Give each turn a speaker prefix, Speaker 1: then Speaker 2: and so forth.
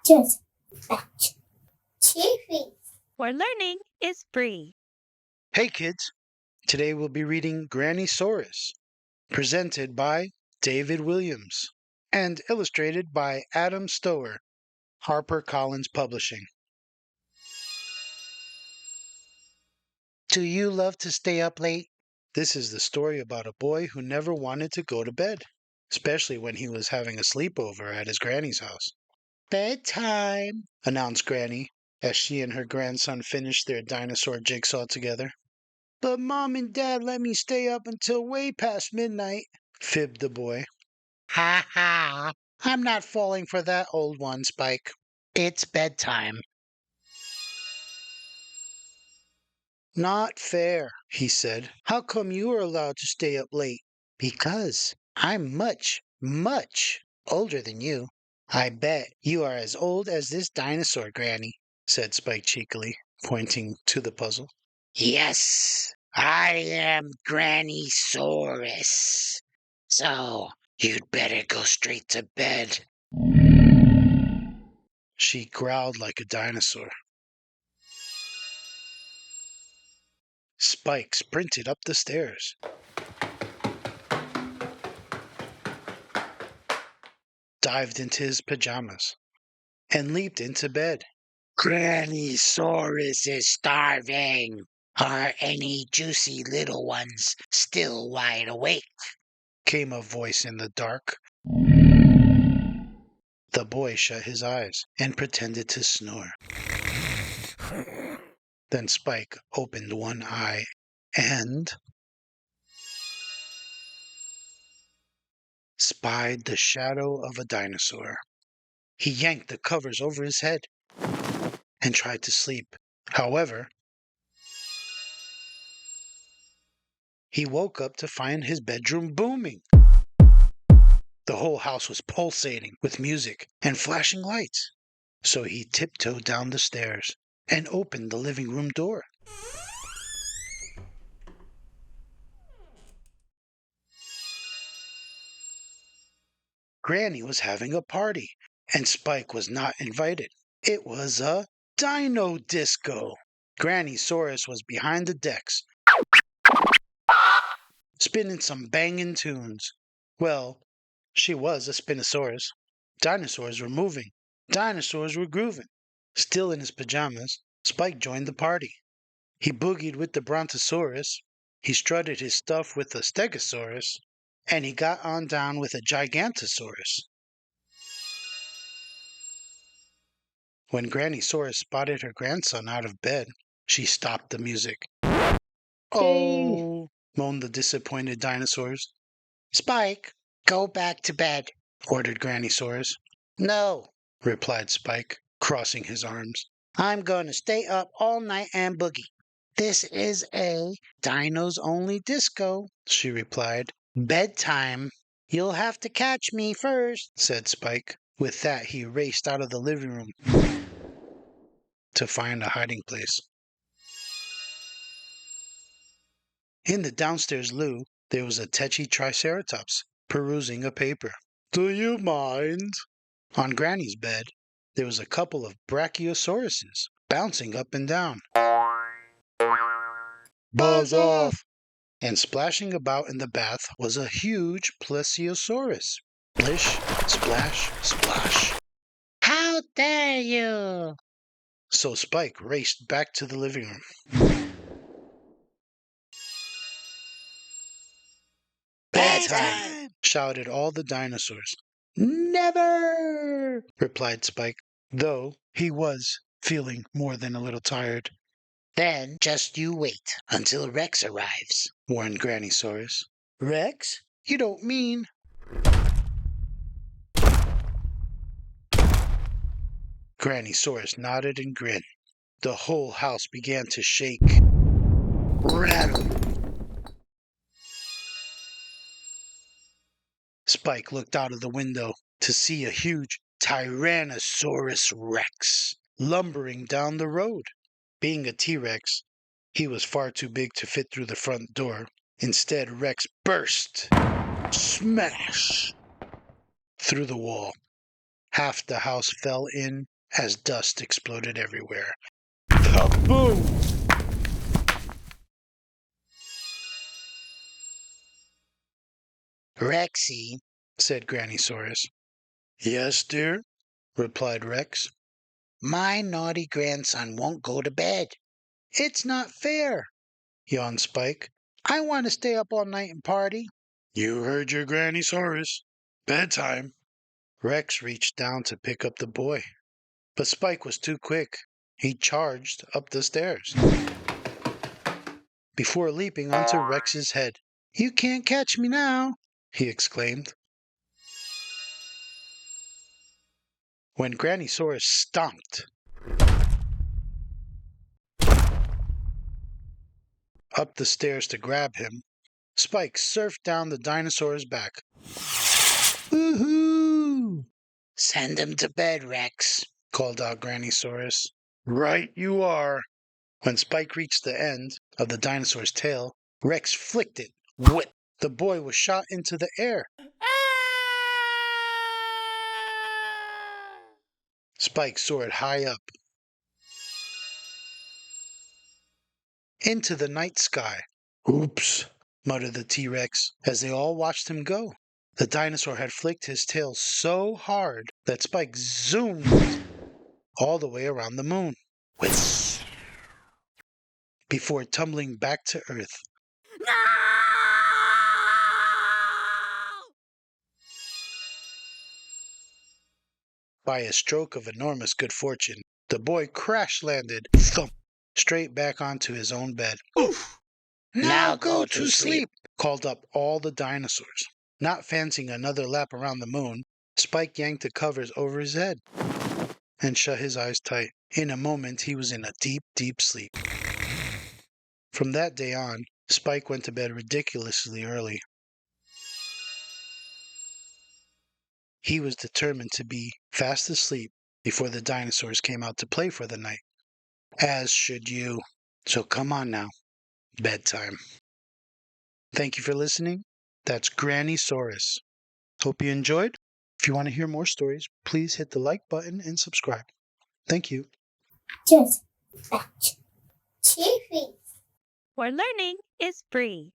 Speaker 1: Just batch. Chiffy.
Speaker 2: Where learning is free.
Speaker 3: Hey kids, today we'll be reading Grannysaurus, presented by David Walliams and illustrated by Adam Stower, HarperCollins Publishing. Do you love to stay up late? This is the story about a boy who never wanted to go to bed, especially when he was having a sleepover at his granny's house. Bedtime, announced Granny as she and her grandson finished their dinosaur jigsaw together. But Mom and Dad let me stay up until way past midnight, fibbed the boy. Ha ha! I'm not falling for that old one, Spike. It's bedtime. Not fair, he said. How come you are allowed to stay up late? Because I'm much, much older than you. I bet you are as old as this dinosaur, Granny, said Spike cheekily, pointing to the puzzle. Yes, I am Grannysaurus. So, you'd better go straight to bed. She growled like a dinosaur. Spike sprinted up the stairs. Dived into his pajamas and leaped into bed. Grannysaurus is starving. Are any juicy little ones still wide awake? Came a voice in the dark. The boy shut his eyes and pretended to snore. Then Spike opened one eye and spied the shadow of a dinosaur. He yanked the covers over his head and tried to sleep. However, he woke up to find his bedroom booming. The whole house was pulsating with music and flashing lights. So he tiptoed down the stairs and opened the living room door. Granny was having a party, and Spike was not invited. It was a dino disco. Grannysaurus was behind the decks, spinning some banging tunes. Well, she was a Spinosaurus. Dinosaurs were moving. Dinosaurs were grooving. Still in his pajamas, Spike joined the party. He boogied with the Brontosaurus. He strutted his stuff with the Stegosaurus. And he got on down with a Gigantosaurus. When Grannysaurus spotted her grandson out of bed, she stopped the music. Oh, moaned the disappointed dinosaurs. Spike, go back to bed, ordered Grannysaurus. No, replied Spike, crossing his arms. I'm going to stay up all night and boogie. This is a dinos only disco, she replied. Bedtime. You'll have to catch me first, said Spike. With that, he raced out of the living room to find a hiding place. In the downstairs loo, there was a tetchy triceratops perusing a paper. Do you mind? On Granny's bed, there was a couple of brachiosauruses bouncing up and down. Buzz off! And splashing about in the bath was a huge plesiosaurus. Splish, splash, splash. How dare you! So Spike raced back to the living room. Bedtime! Shouted all the dinosaurs. Never! Replied Spike, though he was feeling more than a little tired. Then just you wait until Rex arrives, warned Grannysaurus. Rex? You don't mean... Grannysaurus nodded and grinned. The whole house began to shake. Rattle! Spike looked out of the window to see a huge Tyrannosaurus Rex lumbering down the road. Being a T-Rex, he was far too big to fit through the front door. Instead, Rex burst, smash, through the wall. Half the house fell in, as dust exploded everywhere. Kaboom! Rexy, said Grannysaurus. Yes, dear, replied Rex. My naughty grandson won't go to bed. It's not fair, yawned Spike. I want to stay up all night and party. You heard your Grannysaurus. Bedtime. Rex reached down to pick up the boy, but Spike was too quick. He charged up the stairs before leaping onto Rex's head. You can't catch me now, he exclaimed. When Grannysaurus stomped up the stairs to grab him, Spike surfed down the dinosaur's back. Woohoo! Send him to bed, Rex, called out Grannysaurus. Right you are. When Spike reached the end of the dinosaur's tail, Rex flicked it. Whip! The boy was shot into the air. Spike soared high up into the night sky. Oops, muttered the T-Rex as they all watched him go. The dinosaur had flicked his tail so hard that Spike zoomed all the way around the moon. Whiz! Before tumbling back to Earth.
Speaker 2: No!
Speaker 3: By a stroke of enormous good fortune, the boy crash-landed, thump, straight back onto his own bed. Oof! Now go to sleep, called up all the dinosaurs. Not fancying another lap around the moon, Spike yanked the covers over his head and shut his eyes tight. In a moment, he was in a deep, deep sleep. From that day on, Spike went to bed ridiculously early. He was determined to be fast asleep before the dinosaurs came out to play for the night. As should you. So come on now. Bedtime. Thank you for listening. That's Grannysaurus. Hope you enjoyed. If you want to hear more stories, please hit the like button and subscribe. Thank you.
Speaker 1: Just watch TV.
Speaker 2: Where learning is free.